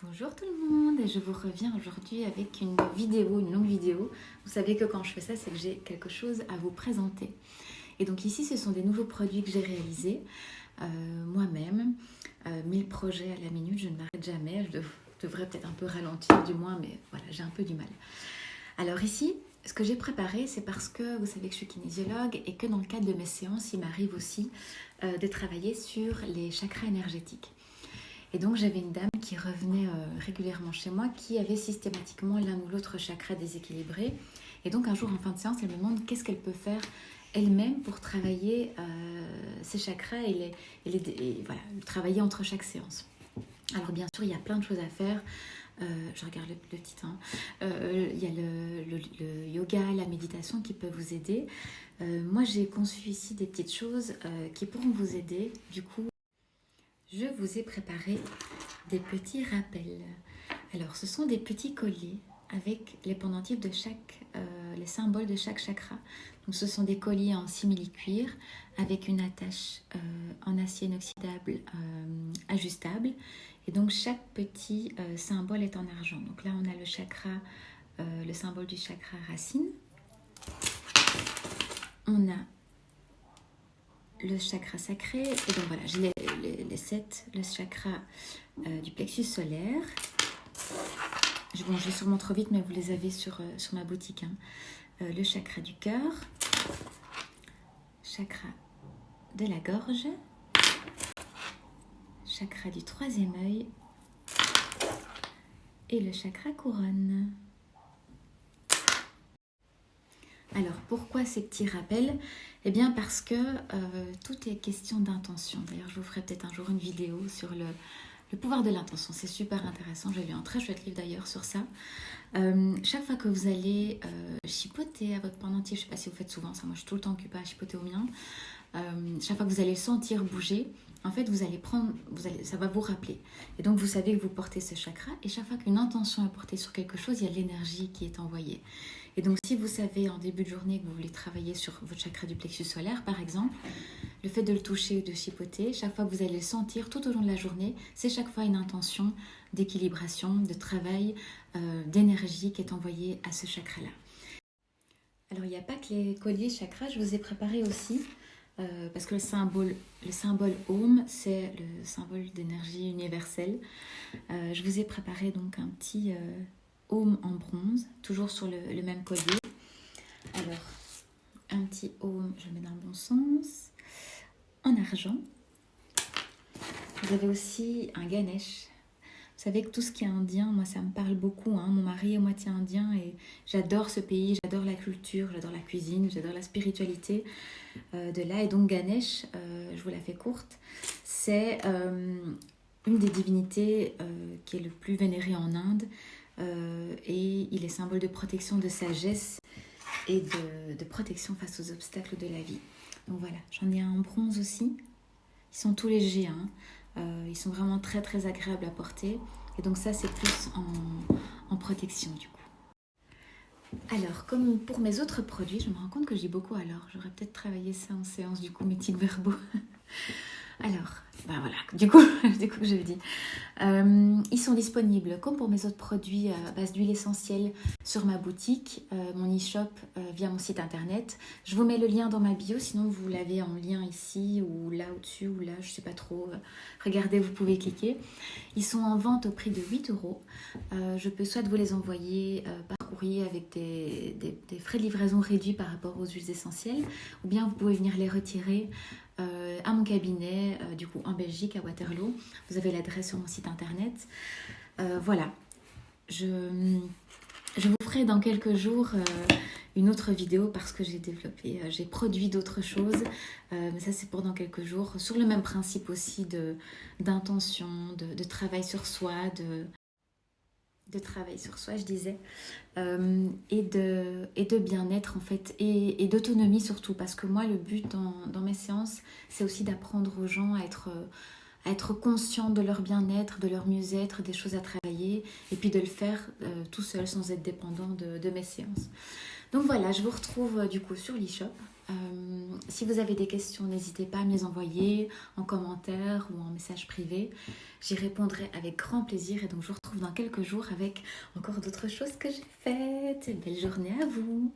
Bonjour tout le monde, je vous reviens aujourd'hui avec une longue vidéo. Vous savez que quand je fais ça, c'est que j'ai quelque chose à vous présenter. Et donc ici, ce sont des nouveaux produits que j'ai réalisés moi-même. 1000 projets à la minute, je ne m'arrête jamais. Je devrais peut-être un peu ralentir du moins, mais voilà, j'ai un peu du mal. Alors ici, ce que j'ai préparé, c'est parce que vous savez que je suis kinésiologue et que dans le cadre de mes séances, il m'arrive aussi de travailler sur les chakras énergétiques. Et donc j'avais une dame qui revenait régulièrement chez moi qui avait systématiquement l'un ou l'autre chakra déséquilibré. Et donc un jour en fin de séance, elle me demande qu'est-ce qu'elle peut faire elle-même pour travailler ses chakras et voilà, travailler entre chaque séance. Alors bien sûr, il y a plein de choses à faire. Je regarde le titre. Il y a le yoga, la méditation qui peuvent vous aider. Moi, j'ai conçu ici des petites choses qui pourront vous aider. Du coup, je vous ai préparé des petits rappels. Alors, ce sont des petits colliers avec les pendentifs de les symboles de chaque chakra. Donc, ce sont des colliers en simili-cuir avec une attache en acier inoxydable ajustable. Et donc, chaque petit symbole est en argent. Donc là, on a le symbole du chakra racine. On a le chakra sacré, et donc voilà, j'ai les 7, le chakra du plexus solaire. Je vais sûrement trop vite, mais vous les avez sur ma boutique. Le chakra du cœur, chakra de la gorge, chakra du troisième œil et le chakra couronne. Alors, pourquoi ces petits rappels? Eh bien, parce que tout est question d'intention. D'ailleurs, je vous ferai peut-être un jour une vidéo sur le pouvoir de l'intention. C'est super intéressant. J'ai lu un très chouette livre d'ailleurs sur ça. Chaque fois que vous allez chipoter à votre pendentif, je ne sais pas si vous faites souvent ça, moi je suis tout le temps occupée à chipoter au mien. Chaque fois que vous allez le sentir bouger, en fait, ça va vous rappeler. Et donc, vous savez que vous portez ce chakra. Et chaque fois qu'une intention est portée sur quelque chose, il y a de l'énergie qui est envoyée. Et donc, si vous savez en début de journée que vous voulez travailler sur votre chakra du plexus solaire, par exemple, le fait de le toucher ou de chipoter, chaque fois que vous allez le sentir tout au long de la journée, c'est chaque fois une intention d'équilibration, de travail, d'énergie qui est envoyée à ce chakra-là. Alors, il n'y a pas que les colliers chakras, je vous ai préparé aussi, parce que le symbole Om, c'est le symbole d'énergie universelle. Je vous ai préparé donc un petit Om en bronze, toujours sur le même collier. Alors, un petit Om, je le mets dans le bon sens, en argent. Vous avez aussi un Ganesh. Vous savez que tout ce qui est indien, moi ça me parle beaucoup. Mon mari est moitié indien et j'adore ce pays, j'adore la culture, j'adore la cuisine, j'adore la spiritualité de là. Et donc Ganesh, je vous la fais courte, c'est une des divinités qui est le plus vénérée en Inde. Et il est symbole de protection, de sagesse et de protection face aux obstacles de la vie. Donc voilà, j'en ai un en bronze aussi. Ils sont tout légers, ils sont vraiment très très agréables à porter. Et donc ça, c'est plus en protection du coup. Alors, comme pour mes autres produits, je me rends compte que j'ai beaucoup alors. J'aurais peut-être travaillé ça en séance du coup, mes petites verbaux. Alors, voilà, du coup je le dis. Ils sont disponibles, comme pour mes autres produits à base d'huile essentielle, sur ma boutique, mon e-shop, via mon site internet. Je vous mets le lien dans ma bio, sinon vous l'avez en lien ici, ou là au-dessus, ou là, je ne sais pas trop. Regardez, vous pouvez cliquer. Ils sont en vente au prix de 8 €. Je peux soit vous les envoyer par courrier avec des frais de livraison réduits par rapport aux huiles essentielles, ou bien vous pouvez venir les retirer à mon cabinet, du coup en Belgique, à Waterloo. Vous avez l'adresse sur mon site internet. Voilà, je vous ferai dans quelques jours une autre vidéo parce que j'ai produit d'autres choses, mais ça c'est pour dans quelques jours, sur le même principe aussi d'intention, de travail sur soi, de travail sur soi, je disais, et de bien-être en fait, et d'autonomie surtout, parce que moi le but dans mes séances, c'est aussi d'apprendre aux gens à être conscients de leur bien-être, de leur mieux-être, des choses à travailler, et puis de le faire tout seul sans être dépendant de mes séances. Donc voilà, je vous retrouve du coup sur l'e-shop. Si vous avez des questions, n'hésitez pas à me les envoyer en commentaire ou en message privé. J'y répondrai avec grand plaisir et donc je vous retrouve dans quelques jours avec encore d'autres choses que j'ai faites. Belle journée à vous!